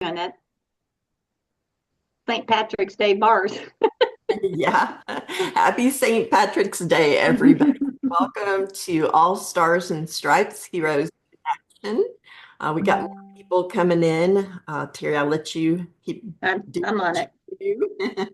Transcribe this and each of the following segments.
At St. Patrick's Day bars. Yeah. Happy St. Patrick's Day, everybody. Welcome to All Stars and Stripes Heroes in Action. We got more people coming in. Terry, I'll let you keep doing I'm on what it. you do.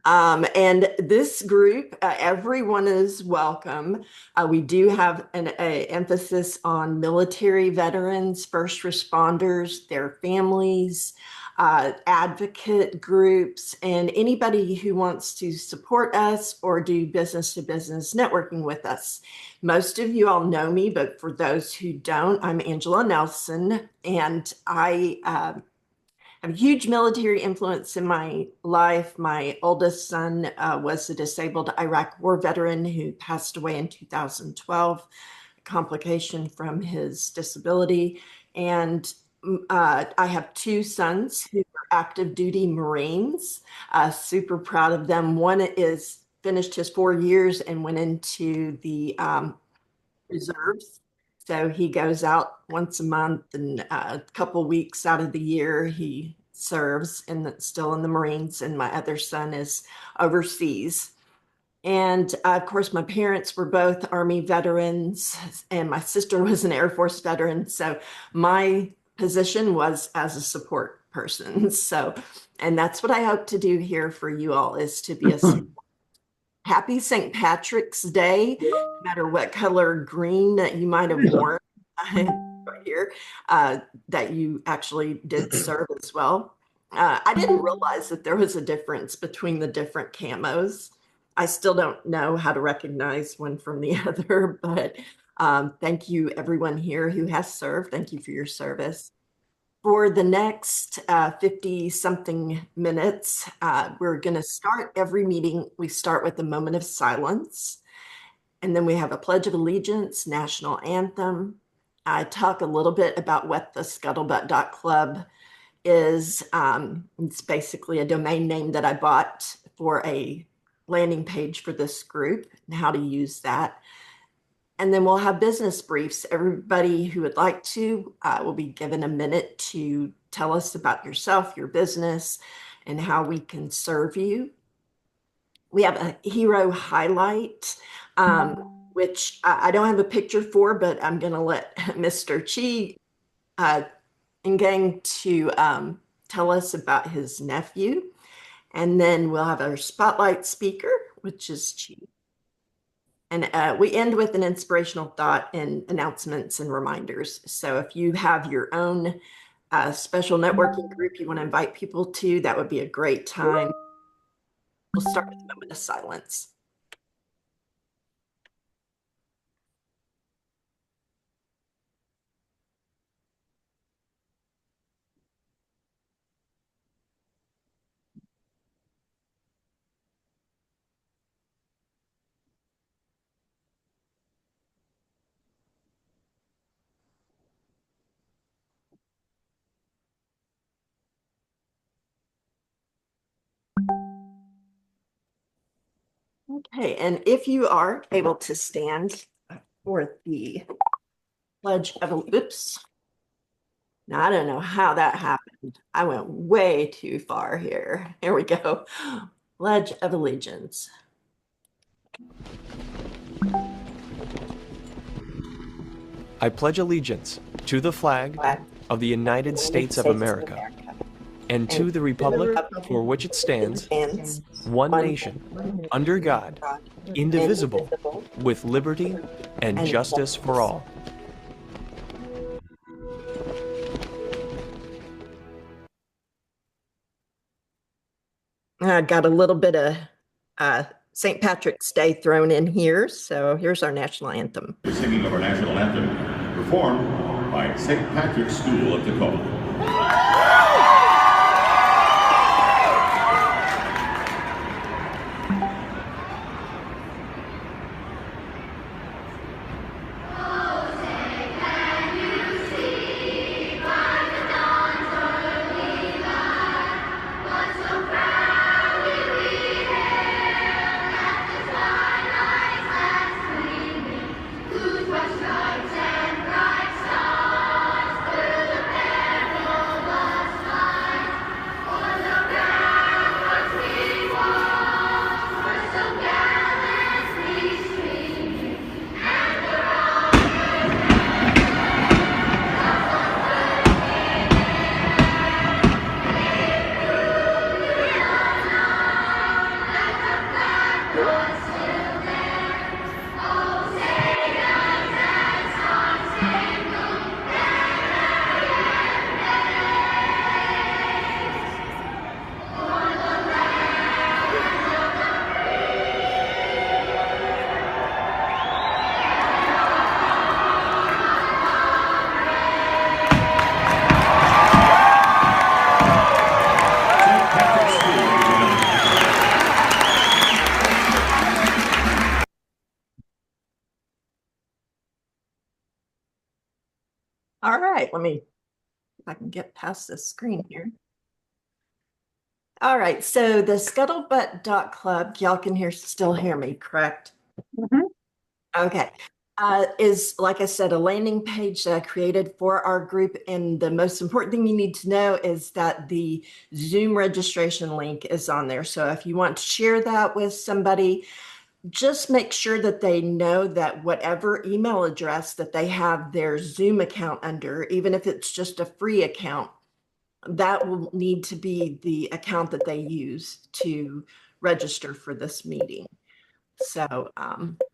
And this group, everyone is welcome. We do have an emphasis on military veterans, first responders, their families, advocate groups, and anybody who wants to support us or do business to business networking with us. Most of you all know me, but for those who don't, I'm Angela Nelson, and I have a huge military influence in my life. My oldest son was a disabled Iraq war veteran who passed away in 2012, a complication from his disability. And I have two sons who are active duty Marines. Super proud of them. One is finished his 4 years and went into the reserves. So he goes out once a month, and a couple weeks out of the year he serves and still in the Marines. And my other son is overseas. And of course, my parents were both Army veterans, and my sister was an Air Force veteran. So my position was as a support person. So, and that's what I hope to do here for you all, is to be a happy St. Patrick's Day, no matter what color green that you might have worn right here, that you actually did serve as well. I didn't realize that there was a difference between the different camos. I still don't know how to recognize one from the other, but thank you everyone here who has served. Thank you for your service. For the next 50 something minutes, we're going to start every meeting. We start with a moment of silence, and then we have a Pledge of Allegiance, national anthem. I talk a little bit about what the Scuttlebutt.club is. It's basically a domain name that I bought for a landing page for this group and how to use that. And then we'll have business briefs. Everybody who would like to will be given a minute to tell us about yourself, your business, and how we can serve you. We have a hero highlight, which I don't have a picture for, but I'm going to let Mr. Chi Ngang to tell us about his nephew. And then we'll have our spotlight speaker, which is Chi. And we end with an inspirational thought and announcements and reminders. So if you have your own special networking group you want to invite people to, that would be a great time. We'll start with a moment of silence. Okay, and if you are able to stand for the Pledge of Oops. Now, I don't know how that happened. I went way too far here. Here we go. Pledge of Allegiance. I pledge allegiance to the flag of the United States of America and to the republic for which it stands, one nation, under God, indivisible, with liberty and justice for all. I got a little bit of St. Patrick's Day thrown in here, so here's our national anthem. The singing of our national anthem, performed by St. Patrick's School of Tacoma. right, let me, if I can get past this screen here. All right, so the scuttlebutt.club, y'all can still hear me, correct? Mhm. Okay. Is, like I said, a landing page that I created for our group. And the most important thing you need to know is that the Zoom registration link is on there. So if you want to share that with somebody, just make sure that they know that whatever email address that they have their Zoom account under, even if it's just a free account, that will need to be the account that they use to register for this meeting. So,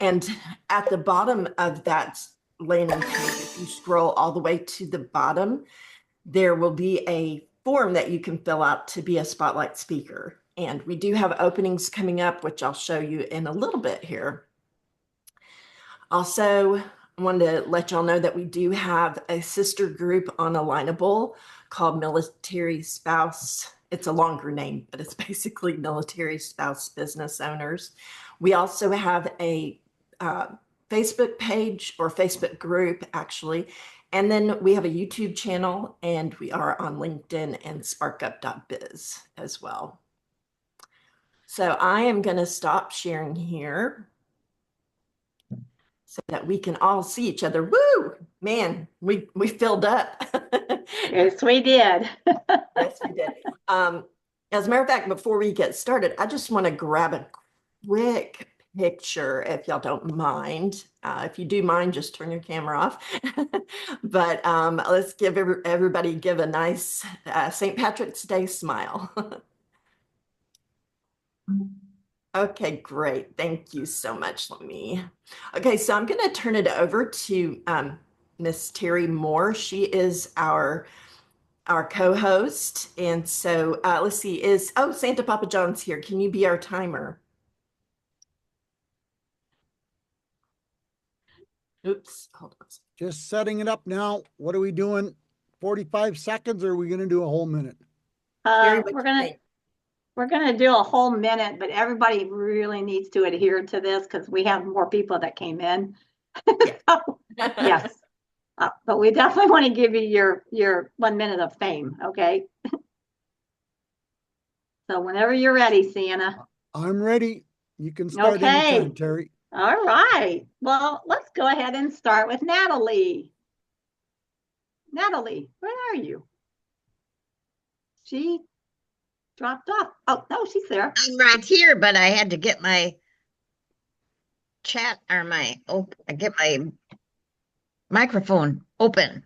and at the bottom of that landing page, if you scroll all the way to the bottom, there will be a form that you can fill out to be a spotlight speaker. And we do have openings coming up, which I'll show you in a little bit here. Also, I wanted to let y'all know that we do have a sister group on Alignable called Military Spouse. It's a longer name, but it's basically Military Spouse Business Owners. We also have a Facebook page or Facebook group, actually. And then we have a YouTube channel, and we are on LinkedIn and sparkup.biz as well. So I am going to stop sharing here so that we can all see each other. Woo! Man, we filled up. Yes, we did. Yes, we did. As a matter of fact, before we get started, I just want to grab a quick picture, if y'all don't mind. If you do mind, just turn your camera off. But let's give everybody give a nice St. Patrick's Day smile. Okay, great. Thank you so much. Okay, so I'm going to turn it over to Miss Terry Moore. She is our co-host. And so let's see, Santa Papa John's here. Can you be our timer? Oops, hold on. Just setting it up now. What are we doing? 45 seconds, or are we going to do a whole minute? Terry, what We're do you gonna think? we're gonna do a whole minute, but everybody really needs to adhere to this because we have more people that came in. So, yes, but we definitely want to give you your 1 minute of fame. Okay. So whenever you're ready, Sienna. I'm ready. You can start Okay. anytime, Terry. All right. Well, let's go ahead and start with Natalie. Natalie, where are you? She dropped off. Oh, no, she's there. I'm right here, but I had to get my chat or get my microphone open.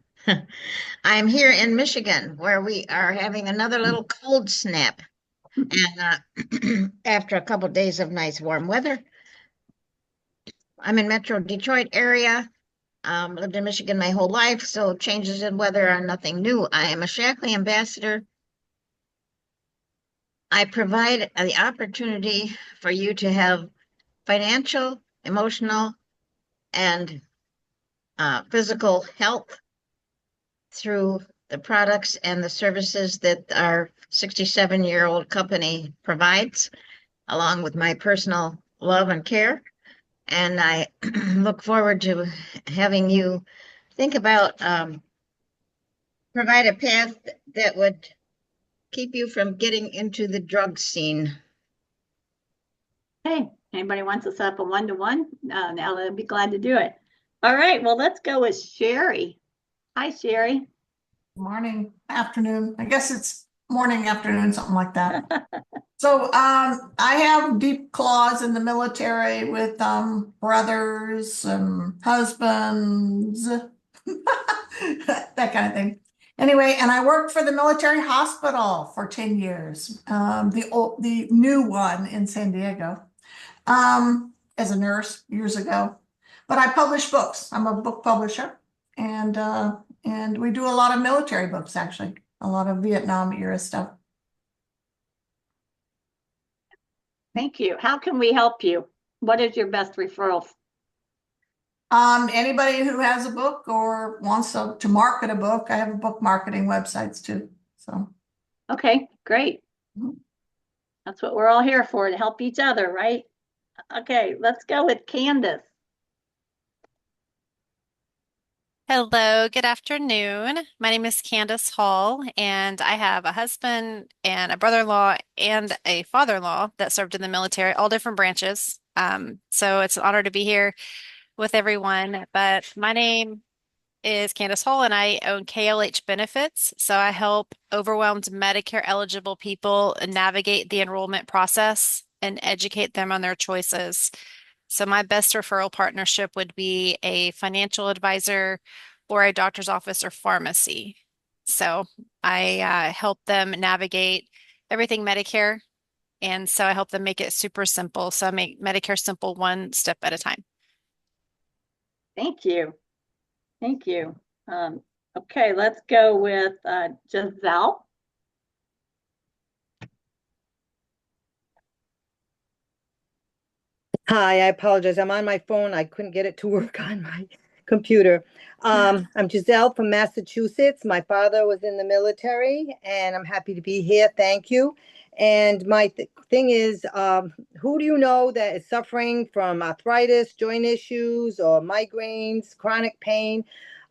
I'm here in Michigan where we are having another little cold snap. And after a couple of days of nice warm weather, I'm in Metro Detroit area. Lived in Michigan my whole life, so changes in weather are nothing new. I am a Shaklee ambassador. I provide the opportunity for you to have financial, emotional, and physical health through the products and the services that our 67-year-old company provides, along with my personal love and care. And I look forward to having you think about provide a path that would keep you from getting into the drug scene. Hey, anybody wants to set up a one-to-one? Now I'd be glad to do it. All right, well, let's go with Sherry. Hi, Sherry. Morning, afternoon. I guess it's morning, afternoon, something like that. So I have deep claws in the military with brothers and husbands, that kind of thing. Anyway, and I worked for the military hospital for 10 years, the new one in San Diego, as a nurse years ago. But I publish books. I'm a book publisher, and we do a lot of military books, actually, a lot of Vietnam era stuff. Thank you. How can we help you? What is your best referral? Anybody who has a book or wants to market a book, I have a book marketing websites too. So, Okay, great. Mhm. That's what we're all here for, to help each other, right? Okay, let's go with Candace. Hello, good afternoon. My name is Candace Hall, and I have a husband and a brother-in-law and a father-in-law that served in the military, all different branches. So it's an honor to be here with everyone. But my name is Candace Hall, and I own KLH Benefits. So I help overwhelmed Medicare eligible people navigate the enrollment process and educate them on their choices. So my best referral partnership would be a financial advisor or a doctor's office or pharmacy. So I help them navigate everything Medicare. And so I help them make it super simple. So I make Medicare simple one step at a time. Thank you. Thank you. Okay, let's go with Giselle. Hi, I apologize. I'm on my phone. I couldn't get it to work on my computer. I'm Giselle from Massachusetts. My father was in the military, and I'm happy to be here. Thank you. And my thing is, who do you know that is suffering from arthritis, joint issues, or migraines, chronic pain?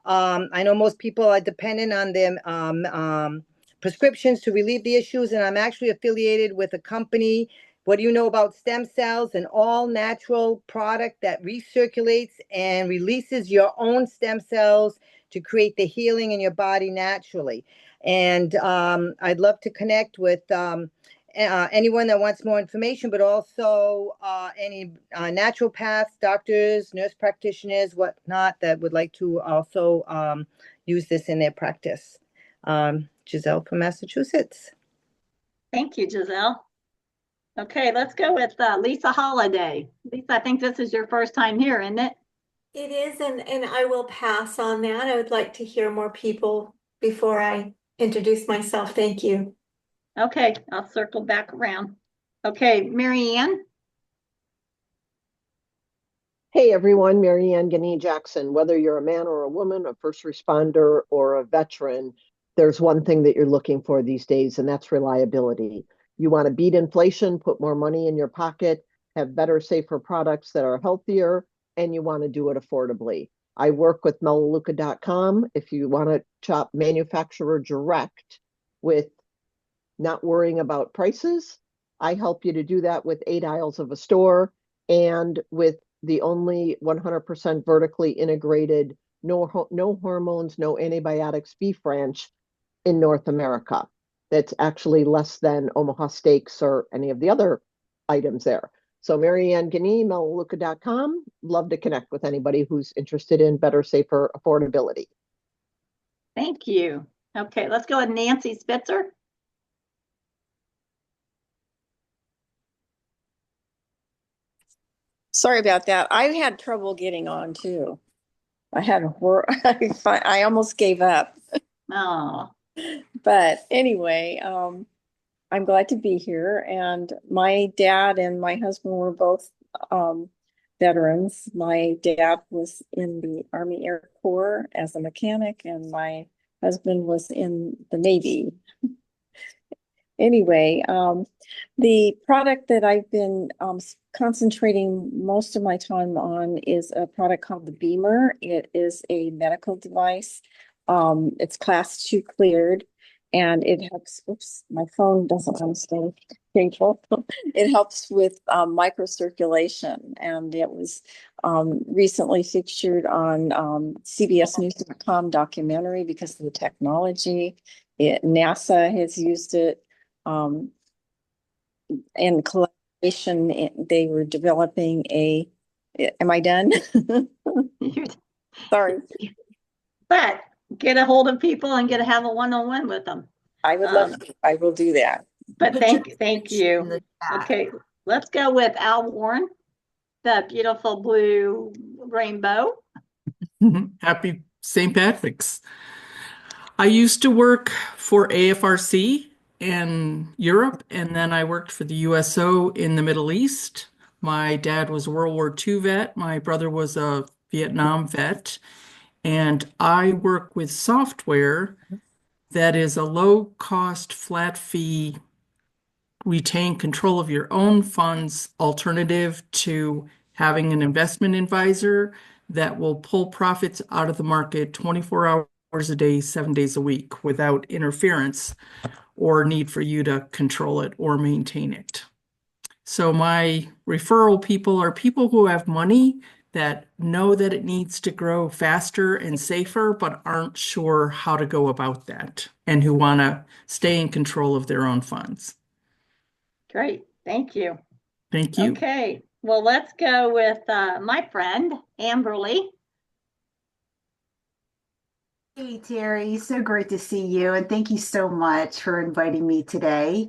I know most people are dependent on their prescriptions to relieve the issues, and I'm actually affiliated with a company. What do you know about stem cells? An all natural product that recirculates and releases your own stem cells to create the healing in your body naturally. And I'd love to connect with anyone that wants more information, but also any naturopaths, doctors, nurse practitioners, whatnot, that would like to also use this in their practice. Giselle from Massachusetts. Thank you, Giselle. Okay, let's go with Lisa Holiday. Lisa, I think this is your first time here, isn't it? It is, and I will pass on that. I would like to hear more people before I introduce myself. Thank you. Okay, I'll circle back around. Okay, Mary Ann. Hey everyone, Mary Ann Ganney Jackson. Whether you're a man or a woman, a first responder or a veteran, there's one thing that you're looking for these days, and that's reliability. You want to beat inflation, put more money in your pocket, have better, safer products that are healthier, and you want to do it affordably. I work with Melaleuca.com. If you want to shop manufacturer direct with not worrying about prices, I help you to do that with 8 aisles of a store and with the only 100% vertically integrated, no hormones, no antibiotics beef ranch in North America. That's actually less than Omaha Steaks or any of the other items there. So Mary Ann Ganney, Melaleuca.com. Love to connect with anybody who's interested in better, safer affordability. Thank you. Okay, let's go with Nancy Spitzer. Sorry about that. I had trouble getting on too. I almost gave up. Oh, But anyway, I'm glad to be here. And my dad and my husband were both veterans. My dad was in the Army Air Corps as a mechanic, and my husband was in the Navy. Anyway, the product that I've been concentrating most of my time on is a product called the Beamer. It is a medical device. It's class 2 cleared, and it helps. Oops, my phone doesn't want to stay stable. It helps with microcirculation, and it was recently featured on CBSNews.com documentary because of the technology. NASA has used it. In collaboration, they were developing am I done? Sorry. but get a hold of people and have a one-on-one with them. I would love to. I will do that. But thank you. Okay, let's go with Al Warren, the beautiful blue rainbow. Happy St. Patrick's. I used to work for AFRC in Europe, and then I worked for the USO in the Middle East. My dad was a World War II vet. My brother was a Vietnam vet. And I work with software that is a low-cost, flat-fee, retain control of your own funds alternative to having an investment advisor that will pull profits out of the market 24 hours a day, 7 days a week without interference or need for you to control it or maintain it. So my referral people are people who have money that know that it needs to grow faster and safer, but aren't sure how to go about that and who want to stay in control of their own funds. Great. Thank you. Thank you. Okay. Well, let's go with my friend, Amberly. Hey, Terry, so great to see you, and thank you so much for inviting me today.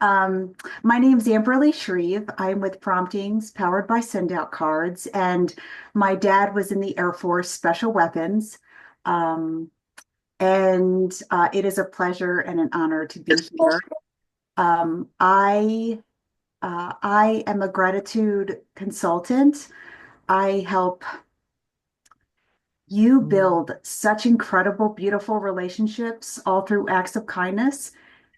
My name's Amberly Shreve. I'm with Promptings, powered by Sendout Cards, and my dad was in the Air Force Special Weapons. It is a pleasure and an honor to be here. I am a gratitude consultant. I help you build such incredible, beautiful relationships all through acts of kindness.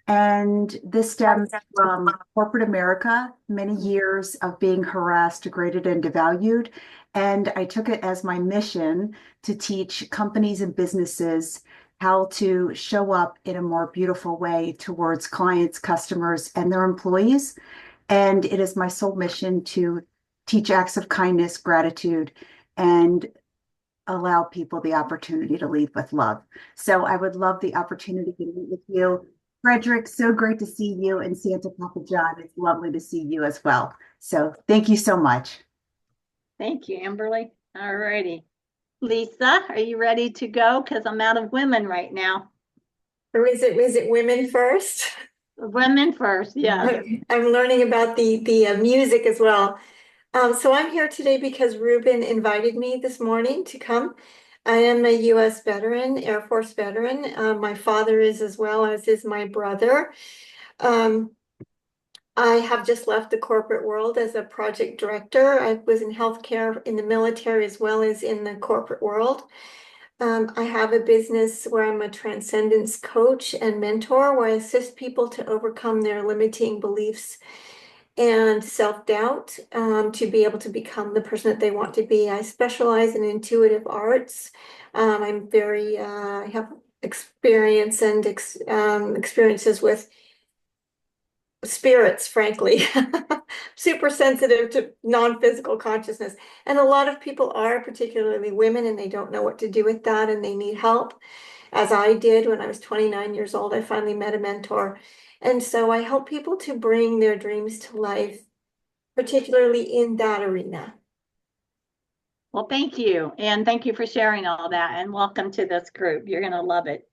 And this stems from corporate America, many years of being harassed, degraded, and devalued. And I took it as my mission to teach companies and businesses how to show up in a more beautiful way towards clients, customers, and their employees. And it is my sole mission to teach acts of kindness, gratitude, and allow people the opportunity to lead with love. So I would love the opportunity to meet with you. Frederick, so great to see you, and Santa Papa John, it's lovely to see you as well. So thank you so much. Thank you, Amberly. All righty. Lisa, are you ready to go? Because I'm out of women right now. Or is it women first? Women first, yeah. I'm learning about the music as well. So I'm here today because Ruben invited me this morning to come. I am a U.S. veteran, Air Force veteran. My father is, as well as is my brother. I have just left the corporate world as a project director. I was in healthcare in the military as well as in the corporate world. I have a business where I'm a transcendence coach and mentor, where I assist people to overcome their limiting beliefs and self-doubt to be able to become the person that they want to be. I specialize in intuitive arts. I'm very, I have experience and experiences with spirits, frankly, super sensitive to non-physical consciousness. And a lot of people are, particularly women, and they don't know what to do with that, and they need help. As I did when I was 29 years old, I finally met a mentor. And so I help people to bring their dreams to life, particularly in that arena. Well, thank you. And thank you for sharing all that, and welcome to this group. You're going to love it.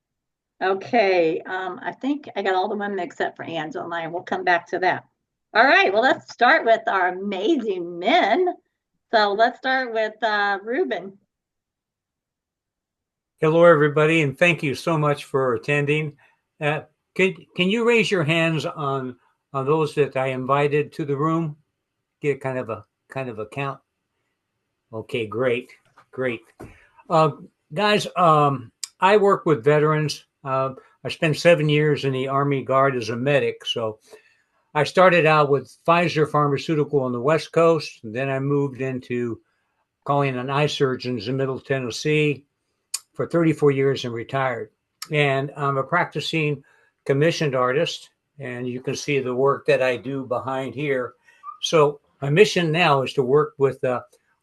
Okay, I think I got all the women except for Angela, and I will come back to that. All right, well, let's start with our amazing men. So let's start with Ruben. Hello, everybody, and thank you so much for attending. Can you raise your hands on those that I invited to the room? Get kind of a count. Okay, great. Guys, I work with veterans. I spent 7 years in the Army Guard as a medic. So I started out with Pfizer Pharmaceutical on the West Coast. And then I moved into calling on eye surgeons in Middle Tennessee for 34 years and retired. And I'm a practicing commissioned artist. And you can see the work that I do behind here. So my mission now is to work with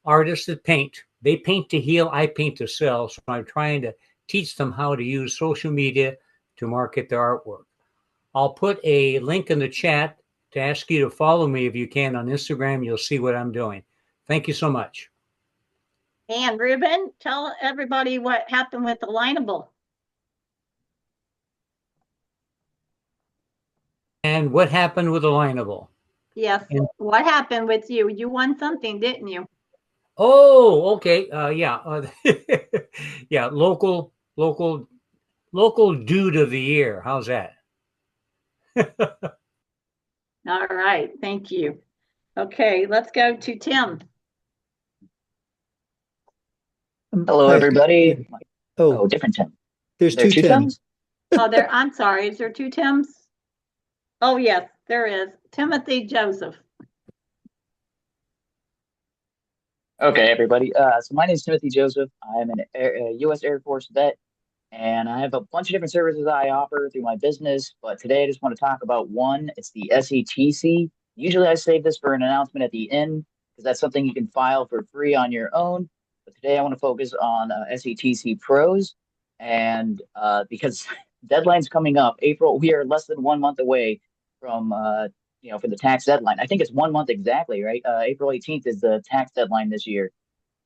artists that paint. They paint to heal, I paint to sell. So I'm trying to teach them how to use social media to market their artwork. I'll put a link in the chat to ask you to follow me if you can on Instagram. You'll see what I'm doing. Thank you so much. And Ruben, tell everybody what happened with the Lineable. And what happened with the Lineable? Yes, what happened with you? You won something, didn't you? Oh, okay. Yeah. Yeah, local dude of the year. How's that? All right, thank you. Okay, let's go to Tim. Hello, everybody. Oh, different Tim. There's two two Tims. Oh, I'm sorry. Is there two Tims? Oh, yes, there is. Timothy Joseph. Okay, everybody. So my name is Timothy Joseph. I'm a U.S. Air Force vet, and I have a bunch of different services I offer through my business. But today I just want to talk about one. It's the SETC. Usually I save this for an announcement at the end because that's something you can file for free on your own. But today I want to focus on SETC Pros, and because deadline's coming up, April, we are less than 1 month away from for the tax deadline. I think it's 1 month exactly, right? April 18th is the tax deadline this year.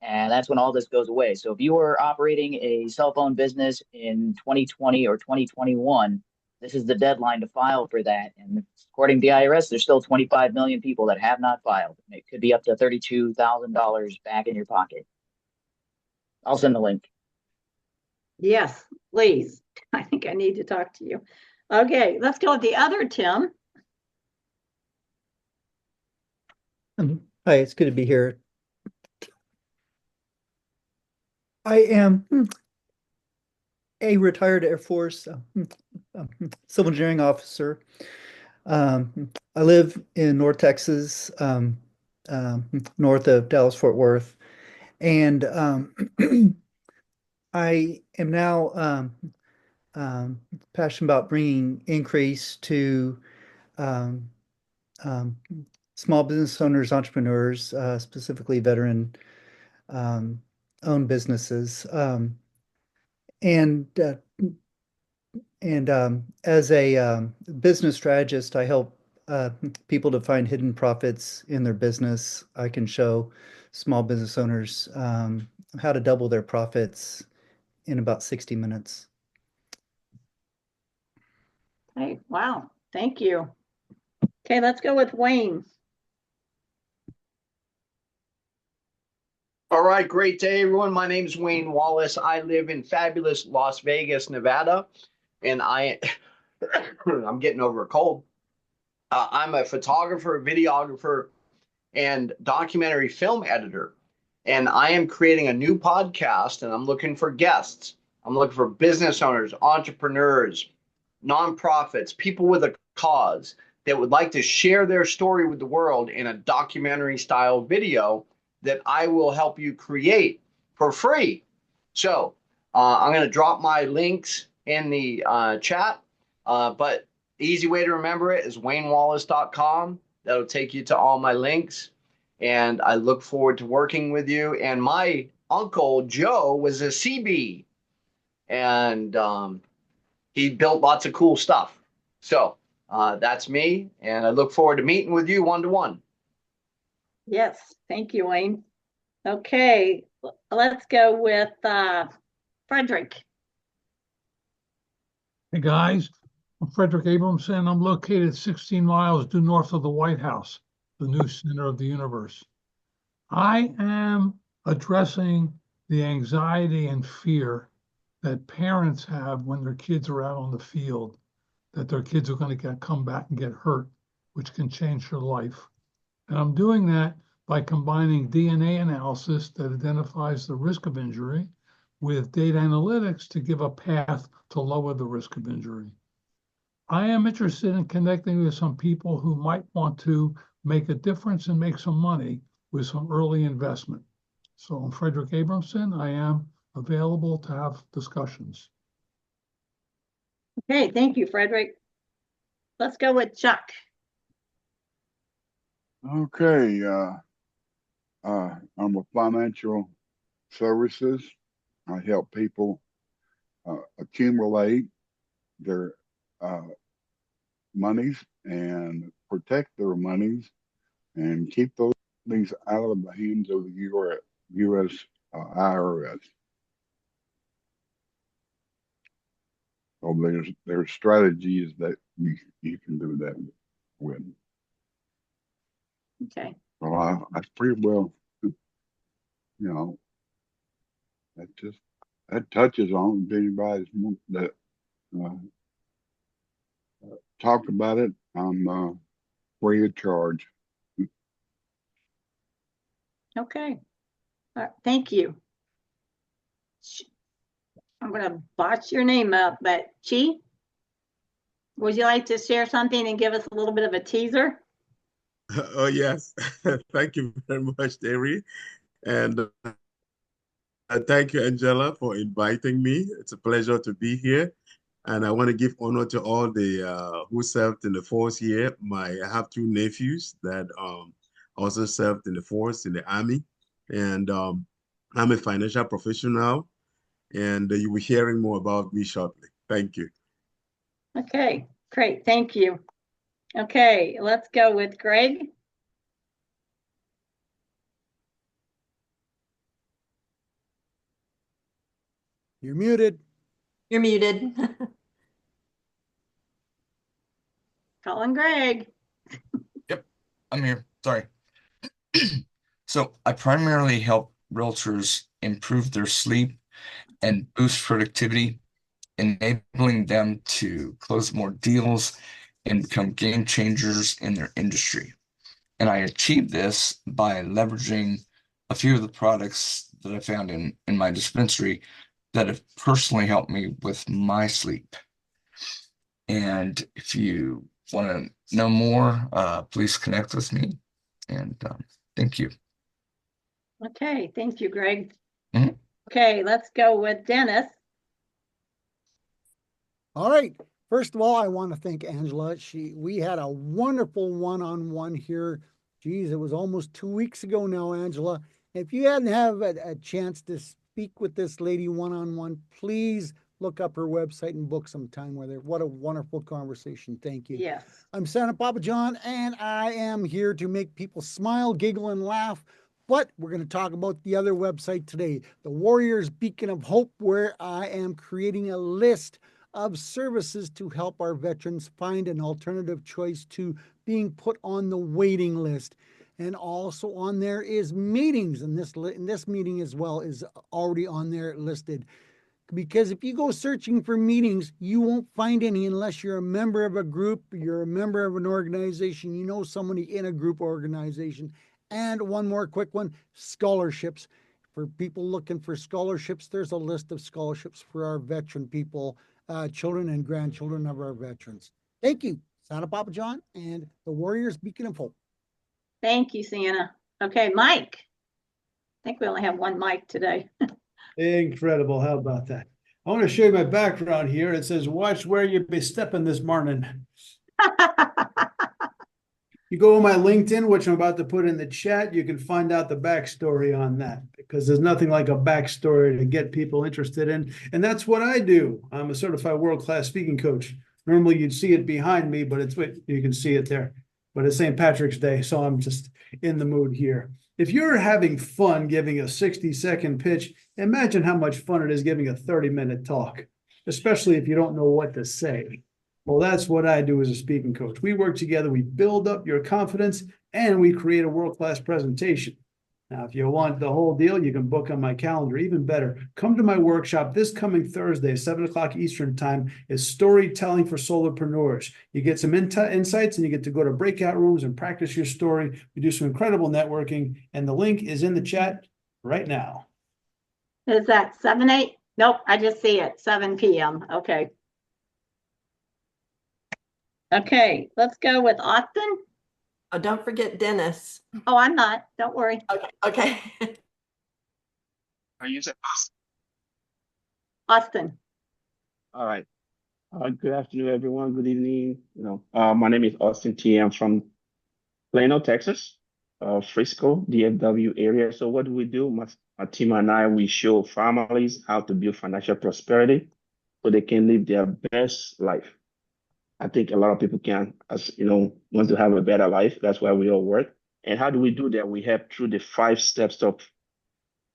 And that's when all this goes away. So if you are operating a cell phone business in 2020 or 2021, this is the deadline to file for that. And according to the IRS, there's still 25 million people that have not filed. It could be up to $32,000 back in your pocket. I'll send the link. Yes, please. I think I need to talk to you. Okay, let's go with the other Tim. Hi, it's good to be here. I am a retired Air Force civil engineering officer. I live in North Texas, north of Dallas-Fort Worth, and I am now passionate about bringing increase to um, um, small business owners, entrepreneurs, specifically veteran owned businesses. And as a business strategist, I help people to find hidden profits in their business. I can show small business owners how to double their profits in about 60 minutes. Hey, wow, thank you. Okay, let's go with Wayne. All right, great day, everyone. My name is Wayne Wallace. I live in fabulous Las Vegas, Nevada, and I'm getting over a cold. I'm a photographer, videographer, and documentary film editor, and I am creating a new podcast, and I'm looking for guests. I'm looking for business owners, entrepreneurs, nonprofits, people with a cause that would like to share their story with the world in a documentary style video that I will help you create for free. So I'm going to drop my links in the chat, but the easy way to remember it is waynewallace.com. That'll take you to all my links, and I look forward to working with you. And my uncle Joe was a CB, and he built lots of cool stuff. So that's me, and I look forward to meeting with you one-to-one. Yes, thank you, Wayne. Okay, let's go with Frederick. Hey guys, I'm Frederick Abramson. I'm located 16 miles due north of the White House, the new center of the universe. I am addressing the anxiety and fear that parents have when their kids are out on the field, that their kids are going to come back and get hurt, which can change their life. And I'm doing that by combining DNA analysis that identifies the risk of injury with data analytics to give a path to lower the risk of injury. I am interested in connecting with some people who might want to make a difference and make some money with some early investment. So I'm Frederick Abramson. I am available to have discussions. Okay, thank you, Frederick. Let's go with Chuck. Okay, I'm with financial services. I help people accumulate their monies and protect their monies and keep those monies out of the hands of the U.S. IRS. So there's strategies that you can do that with. Okay. Well, I pretty well, that touches on if anybody's that talk about it. I'm free of charge. Okay. Thank you. I'm going to botch your name up, but Chi, would you like to share something and give us a little bit of a teaser? Oh, yes. Thank you very much, Terry. And thank you, Angela, for inviting me. It's a pleasure to be here. And I want to give honor to all the who served in the force here. I have two nephews that also served in the force in the Army. And I'm a financial professional, and you'll be hearing more about me shortly. Thank you. Okay, great. Thank you. Okay, let's go with Greg. You're muted. You're muted. Colin Greg. Yep, I'm here. Sorry. So I primarily help realtors improve their sleep and boost productivity, enabling them to close more deals and become game changers in their industry. And I achieve this by leveraging a few of the products that I found in my dispensary that have personally helped me with my sleep. And if you want to know more, please connect with me. And thank you. Okay, thank you, Greg. Mhm. Okay, let's go with Dennis. All right. First of all, I want to thank Angela. We had a wonderful one-on-one here. Geez, it was almost 2 weeks ago now, Angela. If you hadn't have a chance to speak with this lady one-on-one, please look up her website and book some time with her. What a wonderful conversation. Thank you. Yes. I'm Santa Papa John, and I am here to make people smile, giggle, and laugh. But we're going to talk about the other website today, the Warriors Beacon of Hope, where I am creating a list of services to help our veterans find an alternative choice to being put on the waiting list. And also on there is meetings, and this meeting as well is already on there listed. Because if you go searching for meetings, you won't find any unless you're a member of a group, you're a member of an organization, you know somebody in a group organization. And one more quick one, scholarships. For people looking for scholarships, there's a list of scholarships for our veteran people, children and grandchildren of our veterans. Thank you, Santa Papa John and the Warriors Beacon of Hope. Thank you, Santa. Okay, Mike. I think we only have one Mike today. Incredible. How about that? I want to show you my background here. It says, watch where you be stepping this morning. You go on my LinkedIn, which I'm about to put in the chat, you can find out the backstory on that, because there's nothing like a backstory to get people interested in. And that's what I do. I'm a certified world-class speaking coach. Normally you'd see it behind me, but you can see it there. But it's St. Patrick's Day, so I'm just in the mood here. If you're having fun giving a 60-second pitch, imagine how much fun it is giving a 30-minute talk, especially if you don't know what to say. Well, that's what I do as a speaking coach. We work together, we build up your confidence, and we create a world-class presentation. Now, if you want the whole deal, you can book on my calendar. Even better, come to my workshop this coming Thursday, 7 o'clock Eastern time. It's storytelling for solopreneurs. You get some insights, and you get to go to breakout rooms and practice your story. We do some incredible networking, and the link is in the chat right now. Is that 7, 8? Nope, I just see it, 7 p.m. Okay. Okay, let's go with Austin. Oh, don't forget Dennis. Oh, I'm not. Don't worry. Okay. Are you saying Austin. All right. Good afternoon, everyone. Good evening. My name is Austin T. I'm from Plano, Texas, Frisco, DFW area. So what do we do? My team and I, we show families how to build financial prosperity so they can live their best life. I think a lot of people can, want to have a better life. That's why we all work. And how do we do that? We help through the 5 steps of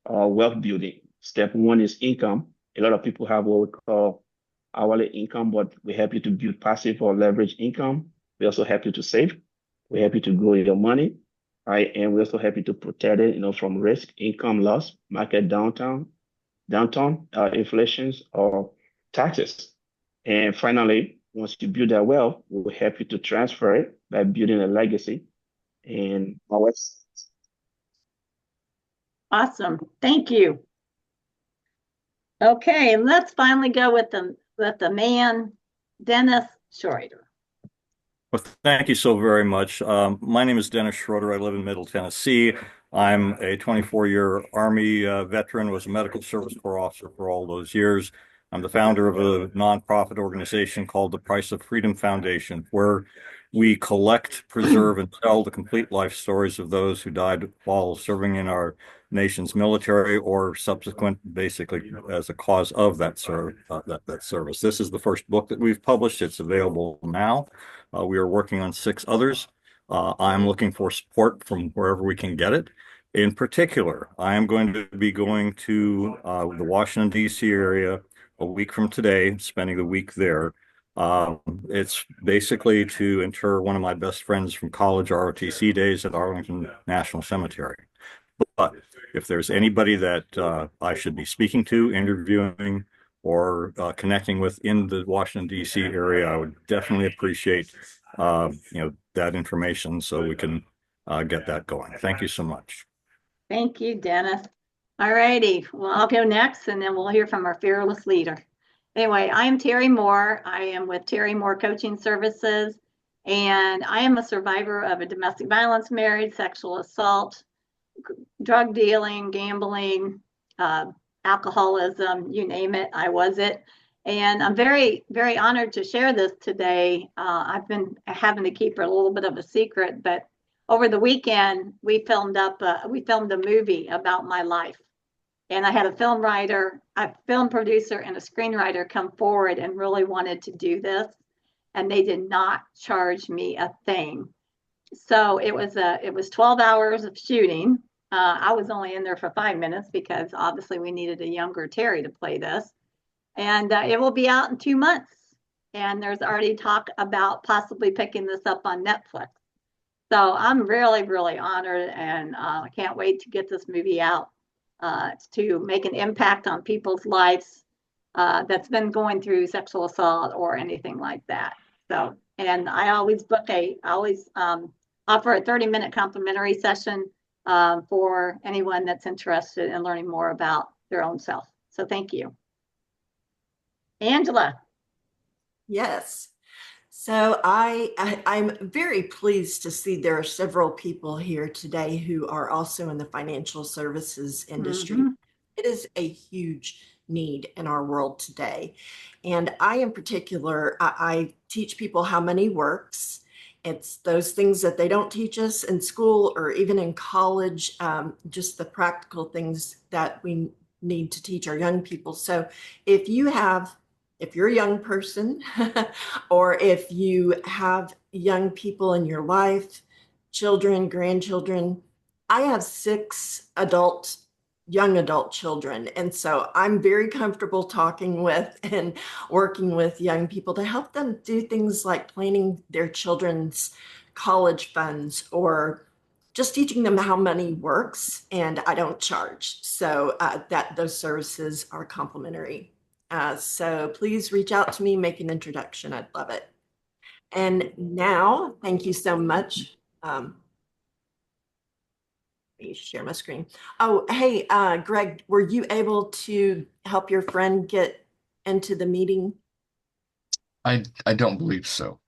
wealth building. Step 1 is income. A lot of people have what we call hourly income, but we help you to build passive or leverage income. We also help you to save. We help you to grow your money, right? And we also help you to protect it, from risk, income loss, market downturn, inflations, or taxes. And finally, once you build that wealth, we'll help you to transfer it by building a legacy. And Awesome. Thank you. Okay, let's finally go with the man, Dennis Schroeder. Well, thank you so very much. My name is Dennis Schroeder. I live in Middle Tennessee. I'm a 24-year Army veteran, was a medical service corps officer for all those years. I'm the founder of a nonprofit organization called the Price of Freedom Foundation, where we collect, preserve, and tell the complete life stories of those who died while serving in our nation's military or subsequent, basically as a cause of that service. This is the first book that we've published. It's available now. We are working on 6 others. I'm looking for support from wherever we can get it. In particular, I am going to be going to the Washington, D.C. area a week from today, spending the week there. It's basically to inter one of my best friends from college ROTC days at Arlington National Cemetery. But if there's anybody that I should be speaking to, interviewing, or connecting with in the Washington, D.C. area, I would definitely appreciate that information so we can get that going. Thank you so much. Thank you, Dennis. All righty. Well, I'll go next and then we'll hear from our fearless leader. Anyway, I am Terry Moore. I am with Terry Moore Coaching Services, and I am a survivor of a domestic violence, marriage, sexual assault, drug dealing, gambling, alcoholism, you name it, I was it. And I'm very, very honored to share this today. I've been having to keep it a little bit of a secret, but over the weekend, we filmed a movie about my life. And I had a film writer, a film producer, and a screenwriter come forward and really wanted to do this. And they did not charge me a thing. So it was 12 hours of shooting. I was only in there for 5 minutes because obviously we needed a younger Terry to play this. And it will be out in 2 months. And there's already talk about possibly picking this up on Netflix. So I'm really, really honored, and I can't wait to get this movie out to make an impact on people's lives that's been going through sexual assault or anything like that. So, and I always offer a 30-minute complimentary session for anyone that's interested in learning more about their own self. So thank you. Angela. Yes. So I'm very pleased to see there are several people here today who are also in the financial services industry. Mm-hmm. It is a huge need in our world today. And I, in particular, I teach people how money works. It's those things that they don't teach us in school or even in college, just the practical things that we need to teach our young people. So if you're a young person or if you have young people in your life, children, grandchildren, I have 6 young adult children. And so I'm very comfortable talking with and working with young people to help them do things like planning their children's college funds or just teaching them how money works. And I don't charge. So those services are complimentary. So please reach out to me, make an introduction. I'd love it. And now, thank you so much. Let me share my screen. Oh, hey, Greg, were you able to help your friend get into the meeting? I don't believe so.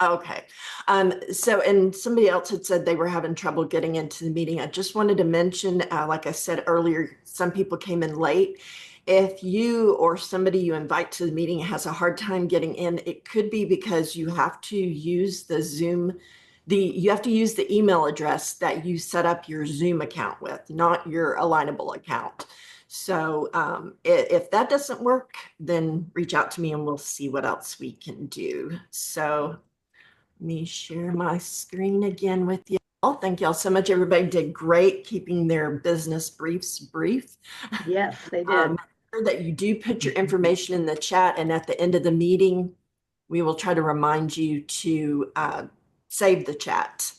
Okay. And somebody else had said they were having trouble getting into the meeting. I just wanted to mention, like I said earlier, some people came in late. If you or somebody you invite to the meeting has a hard time getting in, it could be because you have to use the email address that you set up your Zoom account with, not your Alignable account. So if that doesn't work, then reach out to me and we'll see what else we can do. So let me share my screen again with you all. Thank you all so much. Everybody did great keeping their business briefs brief. Yes, they did. Make sure that you do put your information in the chat, and at the end of the meeting, we will try to remind you to save the chat.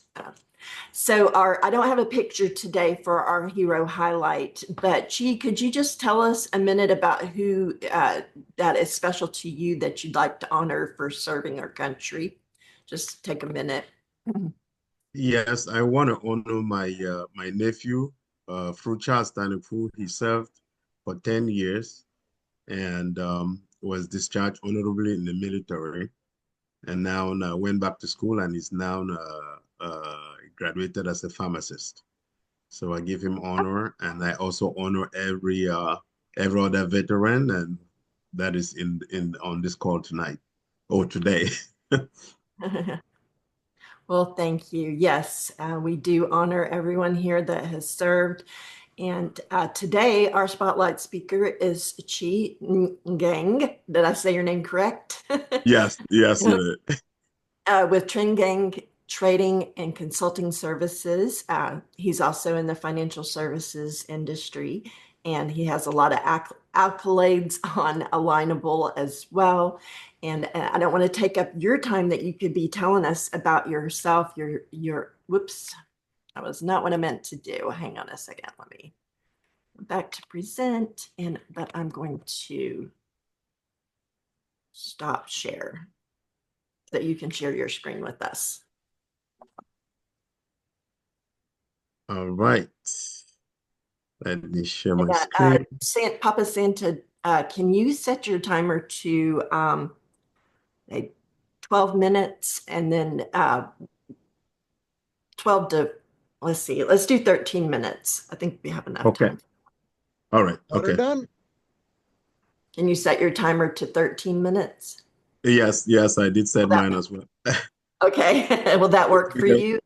So I don't have a picture today for our hero highlight, but Chi, could you just tell us a minute about who that is special to you that you'd like to honor for serving our country? Just take a minute. Yes, I want to honor my nephew, Fru Charles Tanifu. He served for 10 years and was discharged honorably in the military, and now went back to school and is now graduated as a pharmacist. So I give him honor, and I also honor every other veteran, and that is in on this call tonight or today. Well, thank you. Yes, we do honor everyone here that has served. And today, our spotlight speaker is Ngang. Did I say your name correct? Yes, yes, you did. With Ngang Trading and Consulting Services. He's also in the financial services industry, and he has a lot of accolades on Alignable as well. And I don't want to take up your time that you could be telling us about yourself, whoops, that was not what I meant to do. Hang on a second. Let me go back to present, but I'm going to stop share so that you can share your screen with us. All right. Let me share my screen. Papa Santa, can you set your timer to 12 minutes and then 12 to, let's see, let's do 13 minutes. I think we have enough Okay. time. All right. Water Okay. done. Can you set your timer to 13 minutes? Yes, I did set mine as well. Okay. Will that work for you?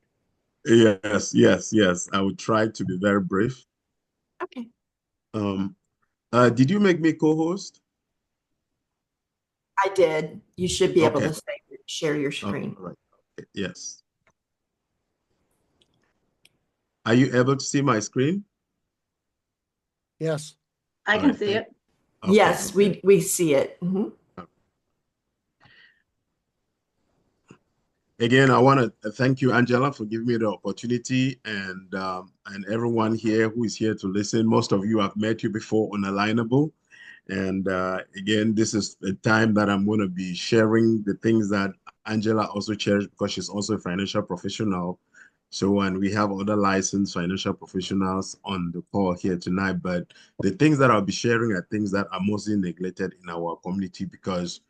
Yes. I would try to be very brief. Okay. Did you make me co-host? I did. You should be able Okay. to share your screen. All right. Okay. Yes. Are you able to see my screen? Yes. I All can right, see it. Okay. Yes, we see it. Mhm. Again, I want to thank you, Angela, for giving me the opportunity, and everyone here who is here to listen. Most of you I've met you before on Alignable, and again, this is the time that I'm going to be sharing the things that Angela also shares because she's also a financial professional. So, and we have other licensed financial professionals on the call here tonight. But the things that I'll be sharing are things that are mostly neglected in our community because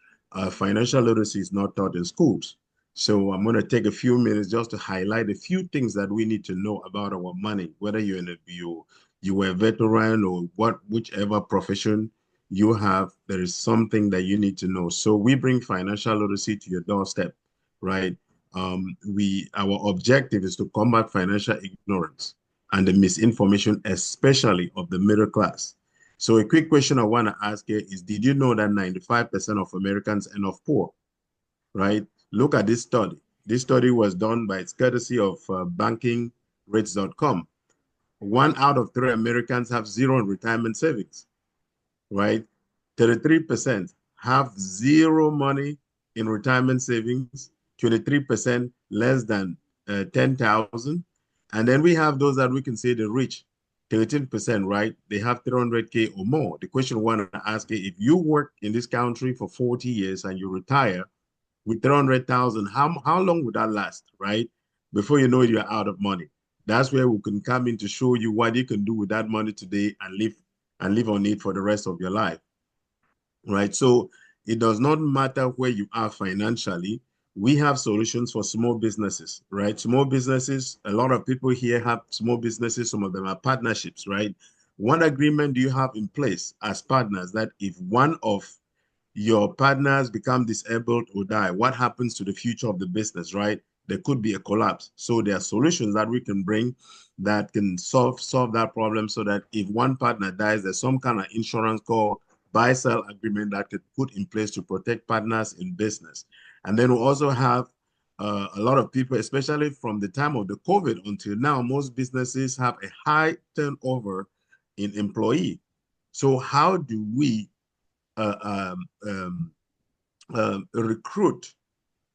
financial literacy is not taught in schools. So I'm going to take a few minutes just to highlight a few things that we need to know about our money, whether you were a veteran or whichever profession you have, there is something that you need to know. So we bring financial literacy to your doorstep, right? Our objective is to combat financial ignorance and the misinformation, especially of the middle class. So a quick question I want to ask you is, did you know that 95% of Americans end up poor, right? Look at this study. This study was done by its courtesy of bankingrates.com. 1 out of 3 Americans have zero in retirement savings, right? 33% have zero money in retirement savings, 23% less than 10,000. And then we have those that we can say the rich, 13%, right? They have 300K or more. The question I want to ask is, if you work in this country for 40 years and you retire with 300,000, how long would that last, right? Before you know it, you're out of money. That's where we can come in to show you what you can do with that money today and live on it for the rest of your life, right? So it does not matter where you are financially. We have solutions for small businesses, right? Small businesses, a lot of people here have small businesses. Some of them are partnerships, right? What agreement do you have in place as partners that if one of your partners become disabled or die, what happens to the future of the business, right? There could be a collapse. So there are solutions that we can bring that can solve that problem so that if one partner dies, there's some kind of insurance called buy-sell agreement that could put in place to protect partners in business. And then we also have a lot of people, especially from the time of the COVID until now, most businesses have a high turnover in employee. So how do we recruit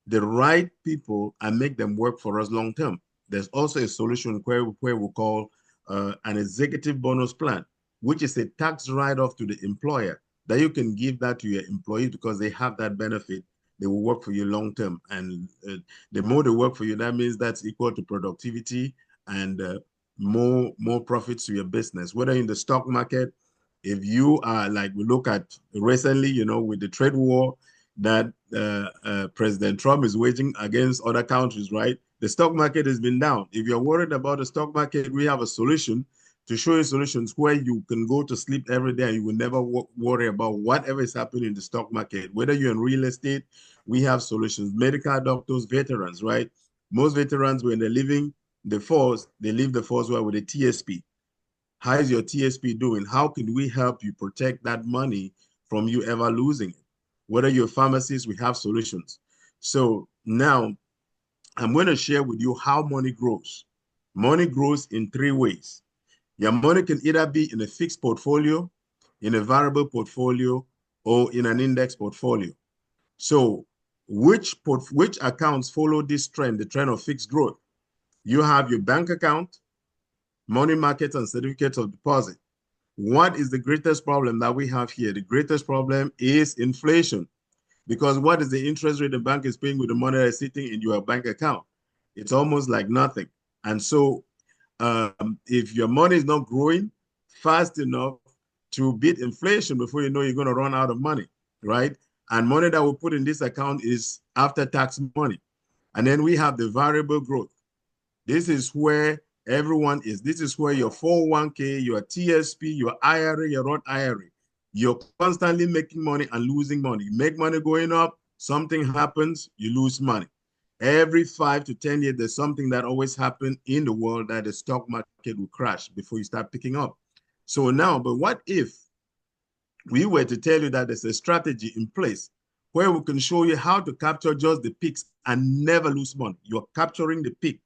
the right people and make them work for us long term? There's also a solution where we call an executive bonus plan, which is a tax write-off to the employer that you can give that to your employees because they have that benefit. They will work for you long term, and the more they work for you, that means that's equal to productivity and more profits to your business. Whether in the stock market, if you are like we look at recently, with the trade war that President Trump is waging against other countries, right? The stock market has been down. If you're worried about the stock market, we have a solution to show you solutions where you can go to sleep every day and you will never worry about whatever is happening in the stock market. Whether you're in real estate, we have solutions. Medical doctors, veterans, right? Most veterans, when they're leaving the force, they leave the force well with a TSP. How is your TSP doing? How can we help you protect that money from you ever losing it? Whether you're a pharmacist, we have solutions. So now I'm going to share with you how money grows. Money grows in three ways. Your money can either be in a fixed portfolio, in a variable portfolio, or in an index portfolio. So which accounts follow this trend, the trend of fixed growth? You have your bank account, money markets, and certificates of deposit. What is the greatest problem that we have here? The greatest problem is inflation. Because what is the interest rate the bank is paying with the money that's sitting in your bank account? It's almost like nothing. And so if your money is not growing fast enough to beat inflation, before you know, you're going to run out of money, right? And money that we put in this account is after-tax money. And then we have the variable growth. This is where everyone is. This is where your 401k, your TSP, your IRA, your Roth IRA, you're constantly making money and losing money. You make money going up, something happens, you lose money. Every 5 to 10 years, there's something that always happens in the world that the stock market will crash before you start picking up. So now, but what if we were to tell you that there's a strategy in place where we can show you how to capture just the peaks and never lose money? You're capturing the peak,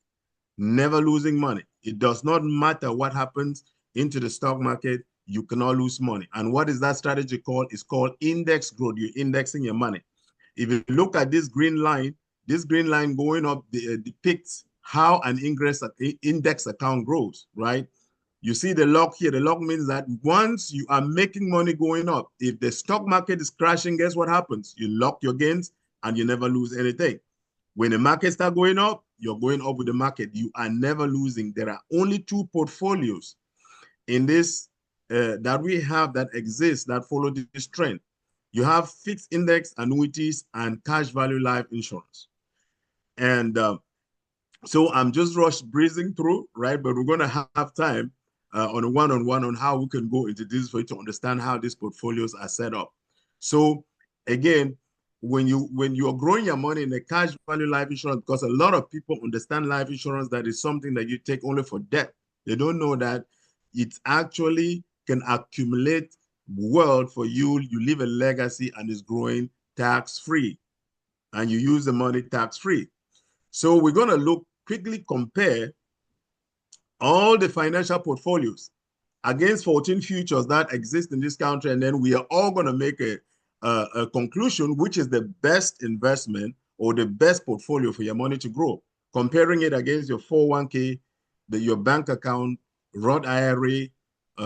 never losing money. It does not matter what happens into the stock market, you cannot lose money. And what is that strategy called? It's called index growth. You're indexing your money. If you look at this green line going up depicts how an index account grows, right? You see the lock here. The lock means that once you are making money going up, if the stock market is crashing, guess what happens? You lock your gains and you never lose anything. When the market starts going up, you're going up with the market. You are never losing. There are only two portfolios in this that we have that exist that follow this trend. You have fixed index annuities and cash value life insurance. And so I'm just breezing through, right? But we're going to have time on a one-on-one on how we can go into this for you to understand how these portfolios are set up. So again, when you're growing your money in a cash value life insurance, because a lot of people understand life insurance that is something that you take only for death. They don't know that it actually can accumulate wealth for you. You leave a legacy and it's growing tax-free, and you use the money tax-free. So we're going to quickly compare all the financial portfolios against 14 futures that exist in this country, and then we are all going to make a conclusion which is the best investment or the best portfolio for your money to grow, comparing it against your 401k, your bank account, Roth IRA,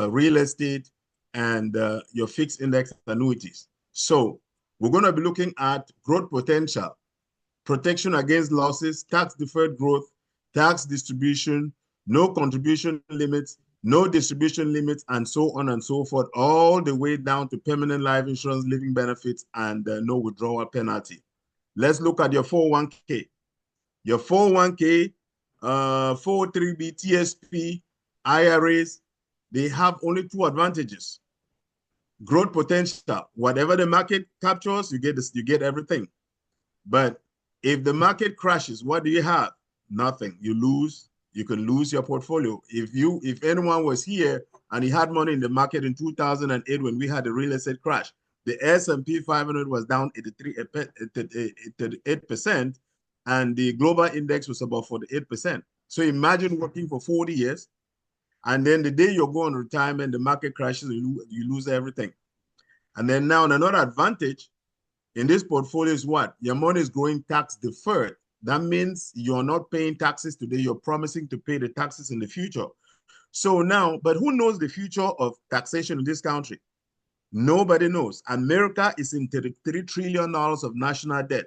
real estate, and your fixed index annuities. So we're going to be looking at growth potential, protection against losses, tax-deferred growth, tax distribution, no contribution limits, no distribution limits, and so on and so forth, all the way down to permanent life insurance, living benefits, and no withdrawal penalty. Let's look at your 401k. Your 401k, 403b, TSP, IRAs, they have only two advantages. Growth potential. Whatever the market captures, you get everything. But if the market crashes, what do you have? Nothing. You lose. You can lose your portfolio. If anyone was here and he had money in the market in 2008 when we had the real estate crash, the S&P 500 was down 88%, and the global index was about 48%. So imagine working for 40 years, and then the day you're going to retirement, the market crashes, you lose everything. And then now another advantage in this portfolio is what? Your money is growing tax deferred. That means you're not paying taxes today. You're promising to pay the taxes in the future. So now, but who knows the future of taxation in this country? Nobody knows. America is in $33 trillion of national debt.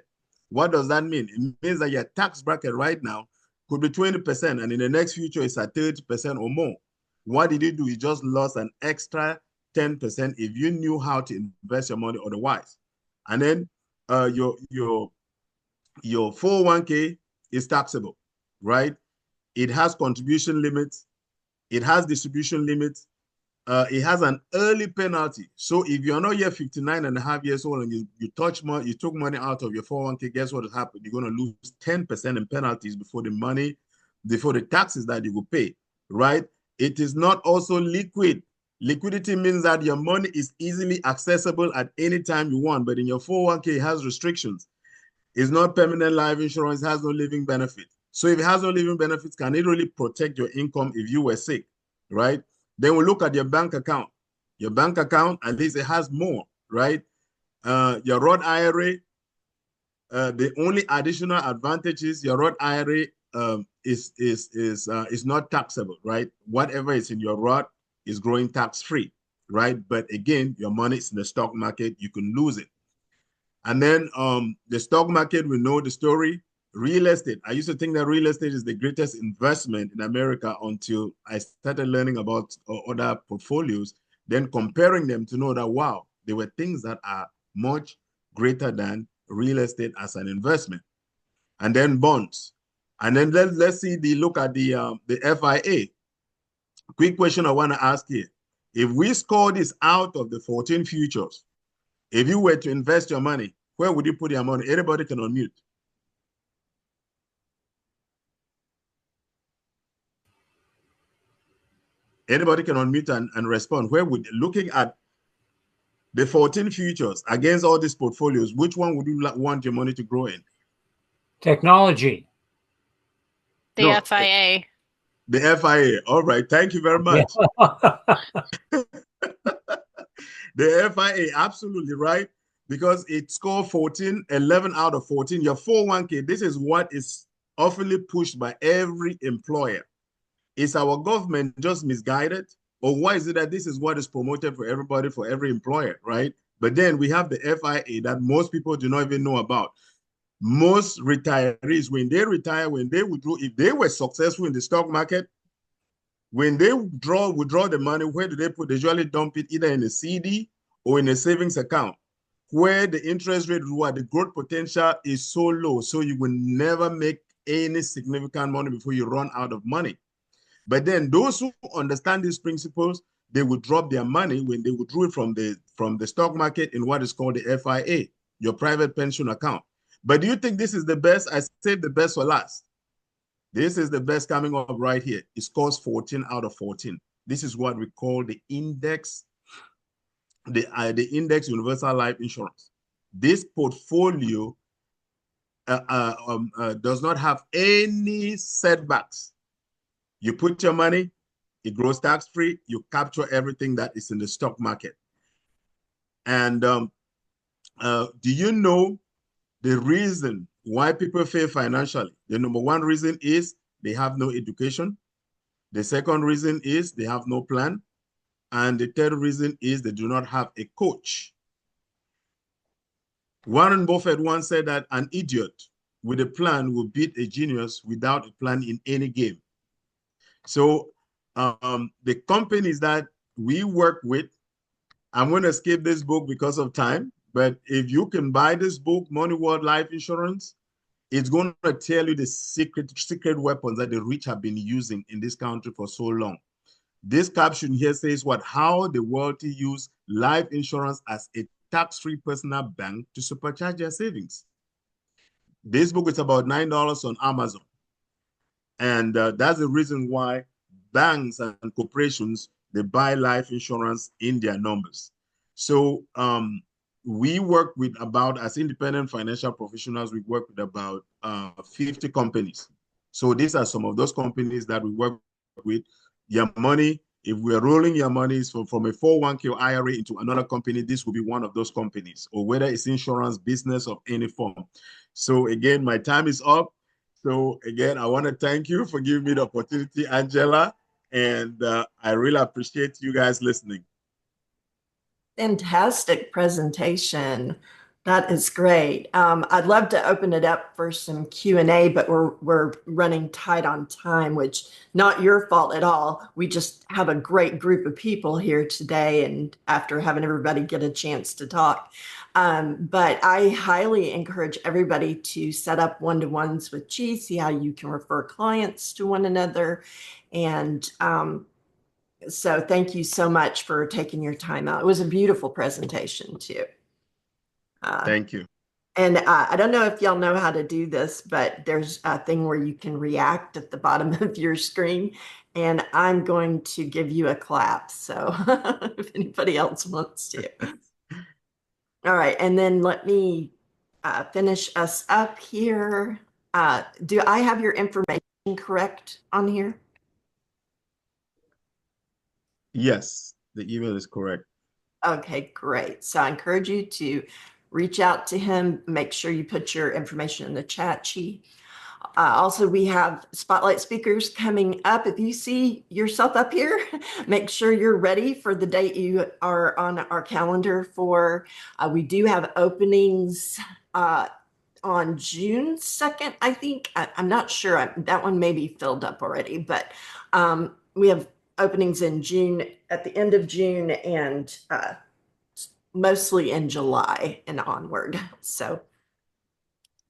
What does that mean? It means that your tax bracket right now could be 20%, and in the next future, it's at 30% or more. What did you do? You just lost an extra 10% if you knew how to invest your money otherwise. And then your 401k is taxable. right? It has contribution limits. It has distribution limits. It has an early penalty. So if you're not yet 59 and a half years old and you took money out of your 401k, guess what has happened? You're going to lose 10% in penalties before the taxes that you will pay, right? It is not also liquid. Liquidity means that your money is easily accessible at any time you want, but in your 401k, it has restrictions. It's not permanent life insurance, it has no living benefit. So if it has no living benefits, can it really protect your income if you were sick, right? Then we look at your bank account. Your bank account, at least it has more, right? Your Roth IRA, the only additional advantage is your Roth IRA is not taxable, right? Whatever is in your Roth is growing tax-free, right? But again, your money is in the stock market, you can lose it. And then the stock market, we know the story. Real estate. I used to think that real estate is the greatest investment in America until I started learning about other portfolios, then comparing them to know that, wow, there were things that are much greater than real estate as an investment. And then bonds. And then let's look at the FIA. Quick question I want to ask here. If we score this out of the 14 futures, if you were to invest your money, where would you put your money? Anybody can unmute. Anybody can unmute and respond. Looking at the 14 futures against all these portfolios, which one would you want your money to grow in? Technology. The FIA. The FIA. All right. Thank you very much. Yeah. The FIA, absolutely right. Because it scored 11 out of 14. Your 401k, this is what is often pushed by every employer. Is our government just misguided? Or why is it that this is what is promoted for everybody, for every employer, right? But then we have the FIA that most people do not even know about. Most retirees, when they retire, when they withdraw, if they were successful in the stock market, when they withdraw the money, where do they put? They usually dump it either in a CD or in a savings account, where the interest rate, the growth potential is so low, so you will never make any significant money before you run out of money. But then those who understand these principles, they will drop their money when they withdraw it from the stock market in what is called the FIA, your private pension account. But do you think this is the best? I saved the best for last. This is the best coming up right here. It scores 14 out of 14. This is what we call the index, the index universal life insurance. This portfolio does not have any setbacks. You put your money, it grows tax-free. You capture everything that is in the stock market. And do you know the reason why people fail financially? The number one reason is they have no education. The second reason is they have no plan. And the third reason is they do not have a coach. Warren Buffett once said that an idiot with a plan will beat a genius without a plan in any game. So the companies that we work with, I'm going to skip this book because of time, but if you can buy this book, Money World Life Insurance, it's going to tell you the secret weapons that the rich have been using in this country for so long. This caption here says how the wealthy use life insurance as a tax-free personal bank to supercharge their savings. This book is about $9 on Amazon. And that's the reason why banks and corporations, they buy life insurance in their numbers. So we work with as independent financial professionals, we work with about 50 companies. So these are some of those companies that we work with. Your money, if we're rolling your money from a 401k or IRA into another company, this will be one of those companies, or whether it's insurance, business of any form. So again, my time is up. So again, I want to thank you for giving me the opportunity, Angela, and I really appreciate you guys listening. Fantastic presentation. That is great. I'd love to open it up for some Q&A, but we're running tight on time, which not your fault at all. We just have a great group of people here today, and after having everybody get a chance to talk. But I highly encourage everybody to set up one-to-ones with Chi, see how you can refer clients to one another. And so thank you so much for taking your time out. It was a beautiful presentation too. Thank you. And I don't know if y'all know how to do this, but there's a thing where you can react at the bottom of your screen, and I'm going to give you a clap. So if anybody else wants to. All right, and then let me finish us up here. Do I have your information correct on here? Yes, the email is correct. Okay, great. So I encourage you to reach out to him. Make sure you put your information in the chat sheet. Also, we have spotlight speakers coming up. If you see yourself up here, make sure you're ready for the date you are on our calendar for. We do have openings on June 2nd, I think. I'm not sure. That one may be filled up already, but we have openings in June, at the end of June, and mostly in July and onward. So,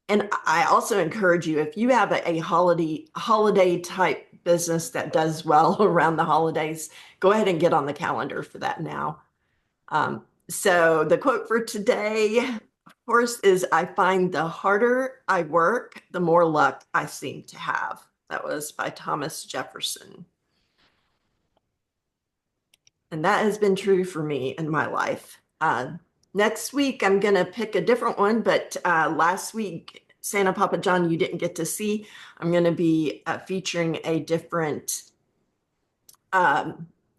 and I also encourage you, if you have a holiday type business that does well around the holidays, go ahead and get on the calendar for that now. So the quote for today, of course, is I find the harder I work, the more luck I seem to have. That was by Thomas Jefferson. And that has been true for me in my life. Next week, I'm going to pick a different one, but last week, Santa Papa John, you didn't get to see. I'm going to be featuring a different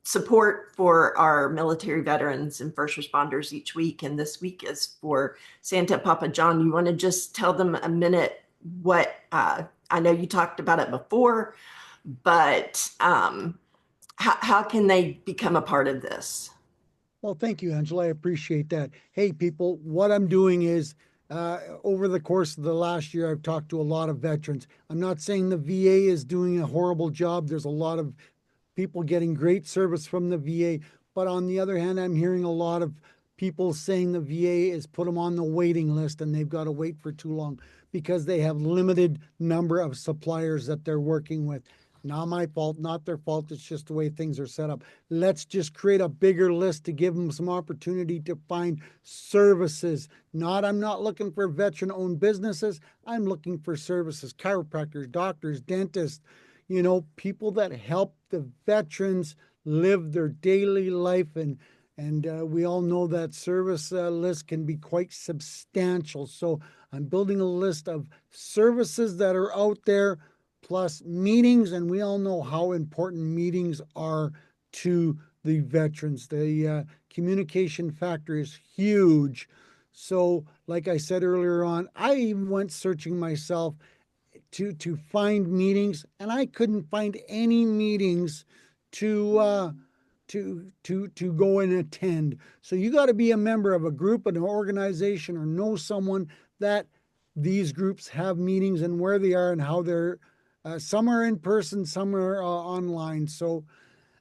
support for our military veterans and first responders each week. And this week is for Santa Papa John. You want to just tell them a minute what, I know you talked about it before, but how can they become a part of this? Well, thank you, Angela. I appreciate that. Hey, people, what I'm doing is over the course of the last year, I've talked to a lot of veterans. I'm not saying the VA is doing a horrible job. There's a lot of people getting great service from the VA. But on the other hand, I'm hearing a lot of people saying the VA has put them on the waiting list and they've got to wait for too long because they have limited number of suppliers that they're working with. Not my fault, not their fault. It's just the way things are set up. Let's just create a bigger list to give them some opportunity to find services. I'm not looking for veteran-owned businesses. I'm looking for services, chiropractors, doctors, dentists, people that help the veterans live their daily life. And we all know that service list can be quite substantial. So I'm building a list of services that are out there, plus meetings, and we all know how important meetings are to the veterans. The communication factor is huge. So, like I said earlier on, I even went searching myself to find meetings, and I couldn't find any meetings to go and attend. So you got to be a member of a group, an organization, or know someone that these groups have meetings and where they are and how they're. Some are in person, some are online. So,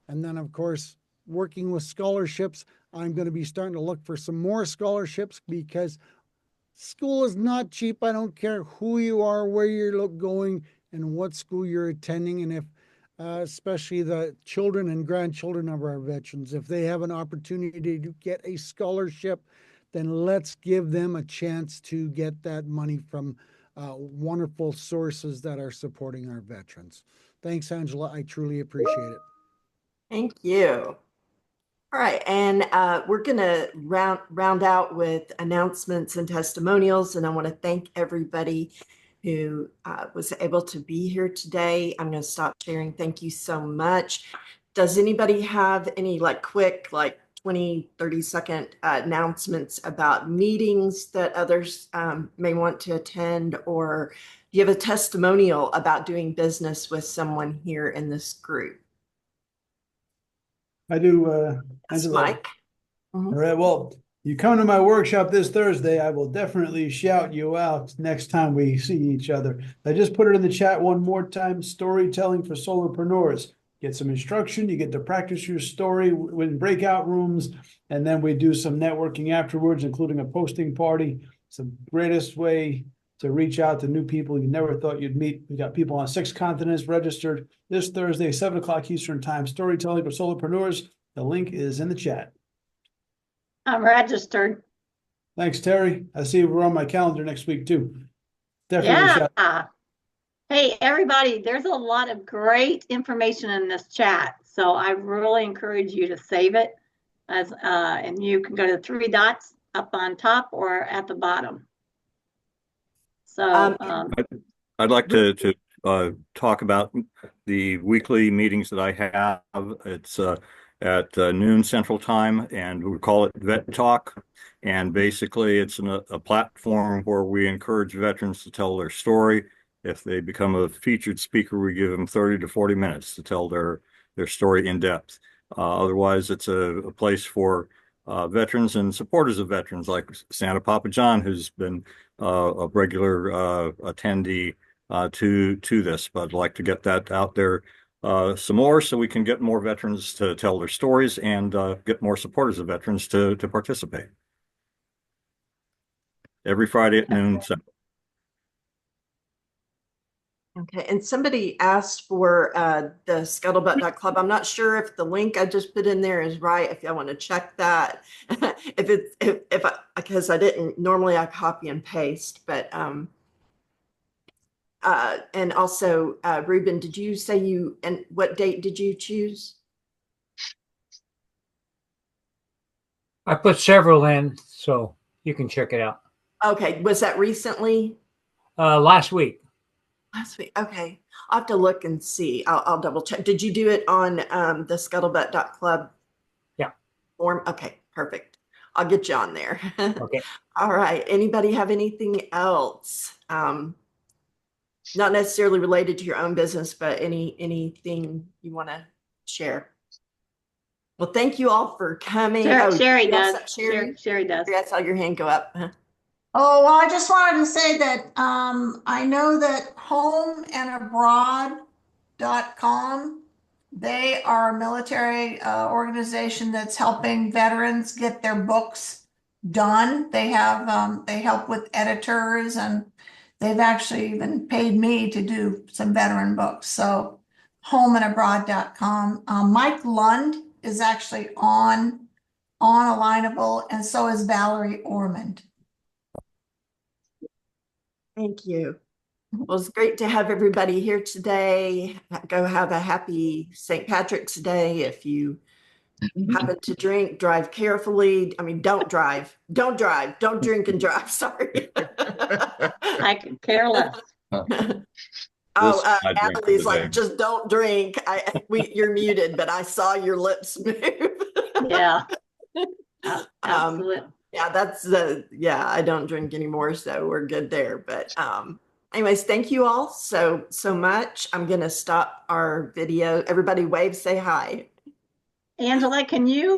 and then of course, working with scholarships, I'm going to be starting to look for some more scholarships because school is not cheap. I don't care who you are, where you're going, and what school you're attending. And if, especially the children and grandchildren of our veterans, if they have an opportunity to get a scholarship, then let's give them a chance to get that money from wonderful sources that are supporting our veterans. Thanks, Angela. I truly appreciate it. Thank you. All right, and we're going to round out with announcements and testimonials, and I want to thank everybody who was able to be here today. I'm going to stop sharing. Thank you so much. Does anybody have any quick 20, 30-second announcements about meetings that others may want to attend, or do you have a testimonial about doing business with someone here in this group? I do, That's Angela. Mike. All right. Well, You come to my workshop this Thursday, I will definitely shout you out next time we see each other. I just put it in the chat one more time, storytelling for solopreneurs. Get some instruction, you get to practice your story in breakout rooms, and then we do some networking afterwards, including a posting party. It's the greatest way to reach out to new people you never thought you'd meet. We got people on 6 continents registered this Thursday, 7 o'clock Eastern Time, storytelling for solopreneurs. The link is in the chat. I'm registered. Thanks, Terry. I see we're on my calendar next week too. Definitely shout. Hey, everybody, there's a lot of great information in this chat. So I really encourage you to save it and you can go to the 3 dots up on top or at the bottom. So I'd like to talk about the weekly meetings that I have. It's at noon Central Time, and we call it Vet Talk. And basically, it's a platform where we encourage veterans to tell their story. If they become a featured speaker, we give them 30 to 40 minutes to tell their story in depth. Otherwise, it's a place for veterans and supporters of veterans, like Santa Papa John, who's been a regular attendee to this. But I'd like to get that out there some more so we can get more veterans to tell their stories and get more supporters of veterans to participate. Every Friday at noon. Okay, and somebody asked for the scuttlebutt.club. I'm not sure if the link I just put in there is right, if y'all want to check that. Because I didn't, normally I copy and paste, but and also Ruben, did you say and what date did you choose? I put several in, so you can check it out. Okay, was that recently? Last week. Last week, okay. I'll have to look and see. I'll double check. Did you do it on the scuttlebutt.club? Yeah. Form? Okay, perfect. I'll get you on there. Okay. All right. Anybody have anything else? Not necessarily related to your own business, but anything you want to share? Well, thank you all for coming. Sherry does. Sherry does. I saw your hand go up. Oh, well, I just wanted to say that I know that homeandabroad.com, they are a military organization that's helping veterans get their books done. They have they help with editors, and they've actually even paid me to do some veteran books. So homeandabroad.com. Mike Lund is actually on Alignable, and so is Valerie Ormond. Thank you. Well, it's great to have everybody here today. Go have a happy St. Patrick's Day. If you happen to drink, drive carefully. I mean, don't drive. Don't drive. Don't drink and drive. Sorry. I could care less. Adelie's like, just don't drink. You're muted, but I saw your lips move. Yeah. Absolutely. Yeah, I don't drink anymore, so we're good there. But anyways, thank you all so much. I'm gonna stop our video. Everybody wave, say hi. Angela, can you